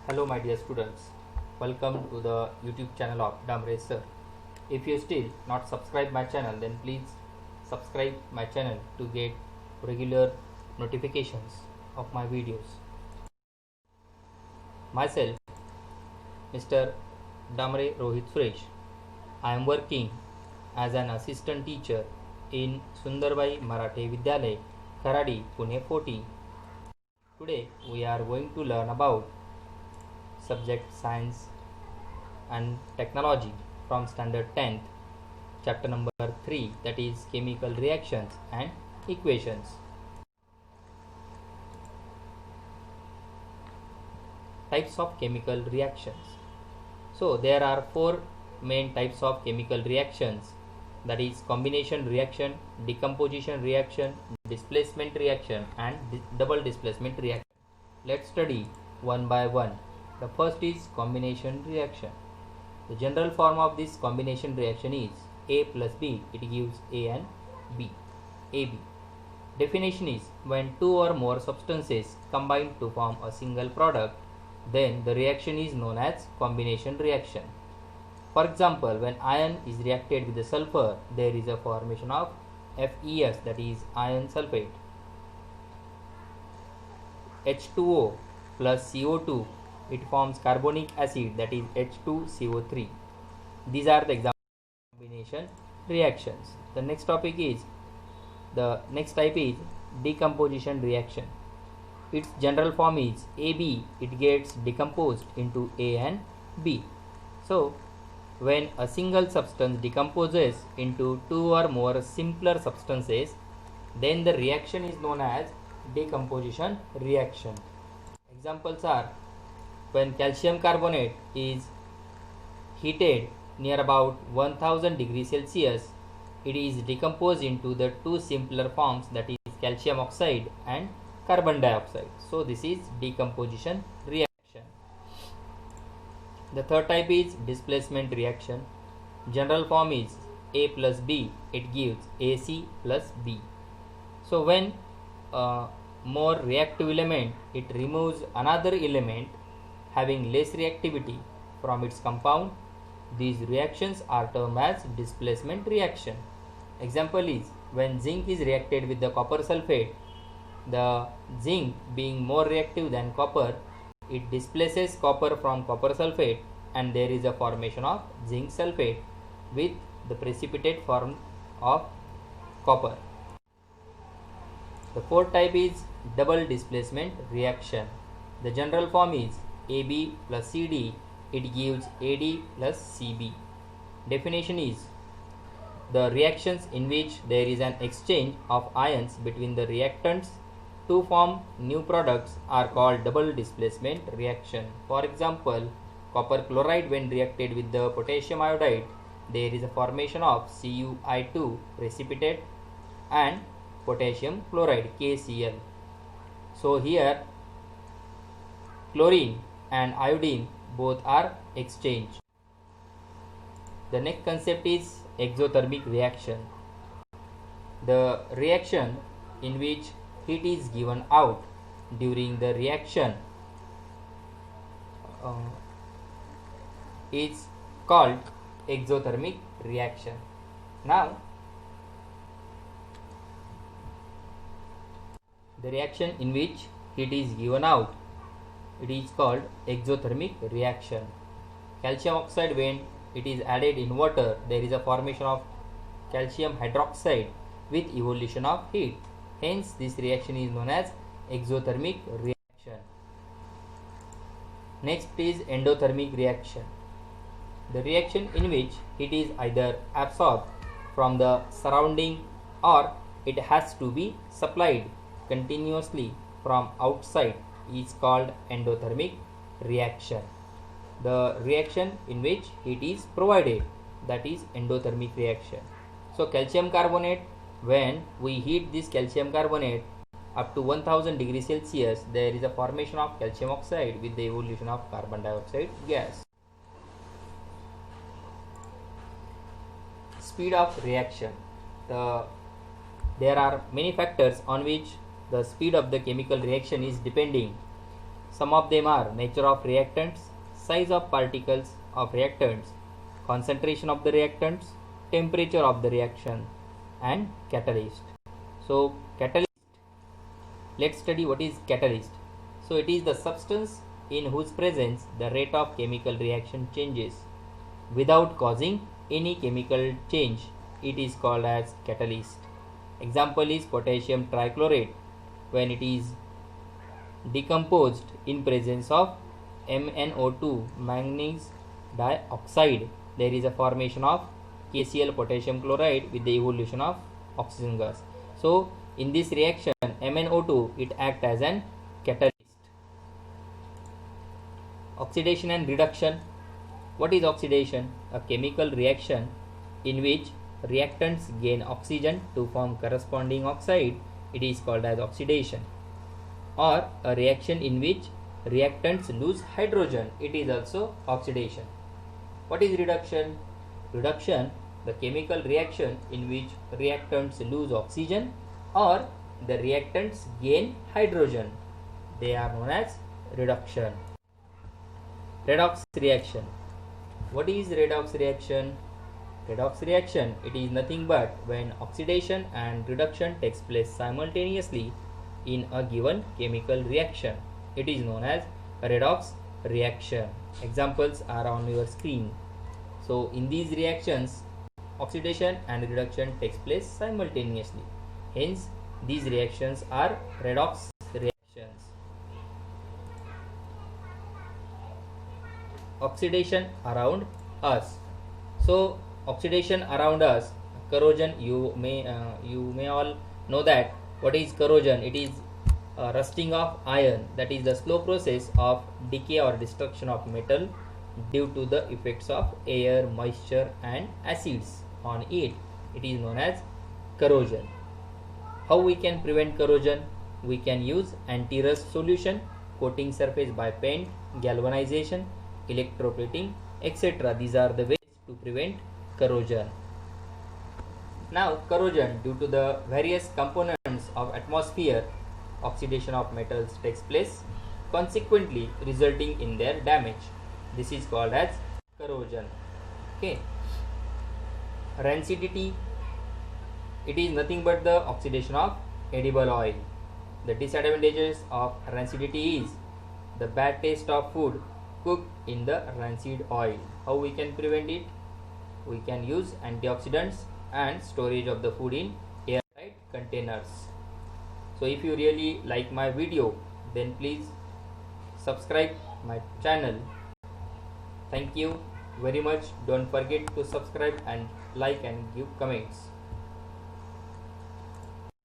Hello my dear students, welcome to the YouTube channel of Damre sir. If you still not subscribe my channel, then please subscribe my channel to get regular notifications of my videos. Myself, Mr. Damre Rohit Suresh. I am working as an assistant teacher in Sundarbai Marathe Vidyalay, Kharadi, Pune 14. Today we are going to learn about subject science and technology from standard 10th, chapter number 3, that is chemical reactions and equations. Types of chemical reactions. So there are four main types of chemical reactions, that is combination reaction, decomposition reaction, displacement reaction and double displacement reaction. Let's study one by one. The first is combination reaction. The general form of this combination reaction is A plus B. It gives A and B. AB. Definition is when two or more substances combine to form a single product, then the reaction is known as combination reaction. For example, when iron is reacted with the sulfur, there is a formation of FeS, that is iron sulfate. H2O plus CO2, it forms carbonic acid, that is H2CO3. These are the examples of combination reactions. The next type is decomposition reaction. Its general form is AB. It gets decomposed into A and B. So when a single substance decomposes into two or more simpler substances, then the reaction is known as decomposition reaction. Examples are when calcium carbonate is heated near about 1000 degrees Celsius, it is decomposed into the two simpler forms, that is calcium oxide and carbon dioxide. So this is decomposition reaction. The third type is displacement reaction. General form is A plus B. It gives AC plus B. So when more reactive element, it removes another element having less reactivity from its compound. These reactions are termed as displacement reaction. Example is when zinc is reacted with the copper sulfate, the zinc being more reactive than copper, it displaces copper from copper sulfate and there is a formation of zinc sulfate with the precipitate form of copper. The fourth type is double displacement reaction. The general form is AB plus CD. It gives AD plus CB. Definition is the reactions in which there is an exchange of ions between the reactants to form new products are called double displacement reaction. For example, copper chloride when reacted with the potassium iodide, there is a formation of CuI2 precipitate and potassium chloride KCl. So here chlorine and iodine both are exchanged. The next concept is exothermic reaction. The reaction in which heat is given out during the reaction is called exothermic reaction. Now the reaction in which heat is given out, it is called exothermic reaction. Calcium oxide, when it is added in water, there is a formation of calcium hydroxide with evolution of heat. Hence this reaction is known as exothermic reaction. Next is endothermic reaction. The reaction in which heat is either absorbed from the surrounding or it has to be supplied continuously from outside is called endothermic reaction. The reaction in which heat is provided, that is endothermic reaction. So calcium carbonate, when we heat this calcium carbonate up to 1000 degrees Celsius, there is a formation of calcium oxide with the evolution of carbon dioxide gas. Speed of reaction. There are many factors on which the speed of the chemical reaction is depending. Some of them are nature of reactants, size of particles of reactants, concentration of the reactants, temperature of the reaction, and catalyst. So catalyst, let's study what is catalyst. So it is the substance in whose presence the rate of chemical reaction changes without causing any chemical change. It is called as catalyst. Example is potassium trichlorate. When it is decomposed in presence of MnO2, manganese dioxide, there is a formation of KCl, potassium chloride, with the evolution of oxygen gas. So in this reaction, MnO2, it acts as an catalyst. Oxidation and reduction. What is oxidation? A chemical reaction in which reactants gain oxygen to form corresponding oxide. It is called as oxidation. Or a reaction in which reactants lose hydrogen. It is also oxidation. What is reduction? Reduction, the chemical reaction in which reactants lose oxygen or the reactants gain hydrogen. They are known as reduction. Redox reaction. What is redox reaction? Redox reaction, it is nothing but when oxidation and reduction takes place simultaneously in a given chemical reaction. It is known as a redox reaction. Examples are on your screen. So in these reactions, oxidation and reduction takes place simultaneously. Hence, these reactions are redox reactions. Oxidation around us. So oxidation around us, corrosion, you may all know that. What is corrosion? It is rusting of iron, that is the slow process of decay or destruction of metal due to the effects of air, moisture and acids on it. It is known as corrosion. How we can prevent corrosion? We can use anti-rust solution, coating surface by paint, galvanization, electroplating, etc. These are the ways to prevent corrosion. Now corrosion, due to the various components of atmosphere, oxidation of metals takes place, consequently resulting in their damage. This is called as corrosion. Okay. Rancidity, it is nothing but the oxidation of edible oil. The disadvantages of rancidity is the bad taste of food cooked in the rancid oil. How we can prevent it? We can use antioxidants and storage of the food in airtight containers. So if you really like my video, then please subscribe my channel. Thank you very much. Don't forget to subscribe and like and give comments.